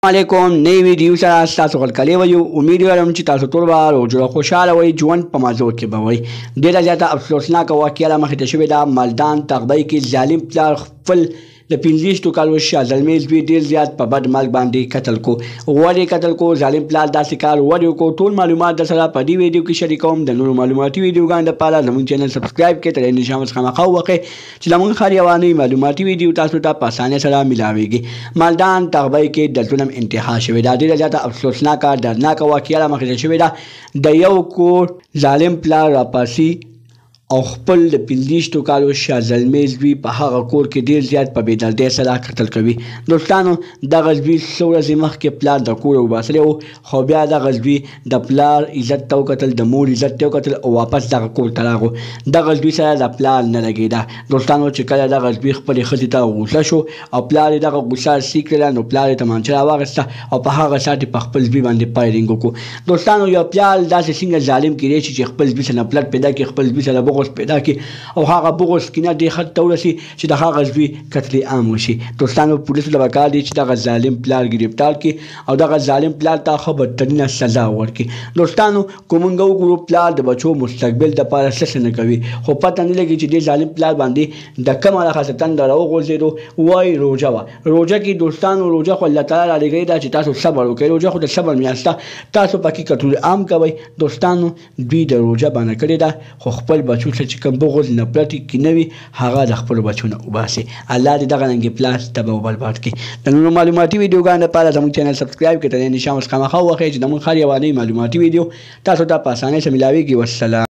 علیکم نئی ویډیو سره تاسو غلکلی ویو امید لرم چې تاسو ټول به روجړه خوشحاله وئ ژوند په مزو کې به وئ ډېره زیاته افسوسناکه واقعه رامخې ته شوې ده مالدان تغبۍ کې ظالم پلار خپل د 15 کالو شاه زلمی زوی ډېر زیات په بد مرګ باندې قتل کو ولې قتل کو ظالم پلار داسې کار ولې وکړو ټول معلومات در سره په دې ویډیو کې شریکوم د نورو معلوماتي ویډیوګانو دپاره زموږ چینل سبسکرایب کړئ تر نشان څخه خامخا ووهئ چې زموږ هر یوه نوې معلوماتي ویډیو تاسو ته په اسانۍ سره میلاویږي مالدان تغبۍ کې د ظلم انتها شوې ده ډېره زیاته افسوسناکه دردناکه واقعه رامخې ته شوې ده د یو کور ظالم پلار راپاسي او خپل د 15 کالو شاه زلمی زوی په هغه کور کې ډېر زیات په بېدردۍ سره قتل کوي دوستانو دغه زوی څو ورځې مخکې پلار د کوره وباسلی و خو بیا دغه زوی د پلار عزت ته وکتل د مور عزت ته وکتل او واپس دغه کور ته راغو دغه زوی سره د پلار نه لګېده دوستانو چې کله دغه زوی خپلې ښځې ته غوسه شو او پلار یې دغه غوسه سي کړله نو پلار یې تمانچه راواخیسته او په هغه ساعت په خپل زوی باندې فایرینګ وکړو دوستانو یو پلار داسې څنګه ظالم کیدی شي چې خپل زوی سره نفرت پیدا کړي خپل زوی سره بغض پیدا کړي او هغه بغض کینه دې حد ته ورسي چې د هغه زوی قتل عام وشي دوستانو پولیسو ته پکار دي چې دغه ظالم پلار ګرفتار کړي او دغه ظالم پلار ته ښه بدترینه سزا ورکړي دوستانو که موږ وګورو پلار د بچو مستقبل دپاره څه نه کوي خو پته نه لګي چې دې ظالم پلار باندې د کومه راخاصه تنده راوغورځېدو وایي روژه وه روژه کې دوستانو روژه خو الله تعالی رالېږلې ده چې تاسو صبر وکړئ روژه خو د صبر میاشت ده تاسو پکې قتل عام کوئ دوستانو دوی د روژه بانه کړې ده خو خپل بچو ته چې کوم بغض نفرت کینه وي هغه د خپلو بچو نه وباسي الله دې دغه رنګې پلار تباه و برباد کړي د نورو معلوماتي ویډیوګانو لپاره زموږ چینل سبسکرایب کړئ تر نشان څخه خامخا ووهئ چې زموږ هر یوه نوې معلوماتي ویډیو تاسو ته په اسانۍ سره میلاویږي والسلام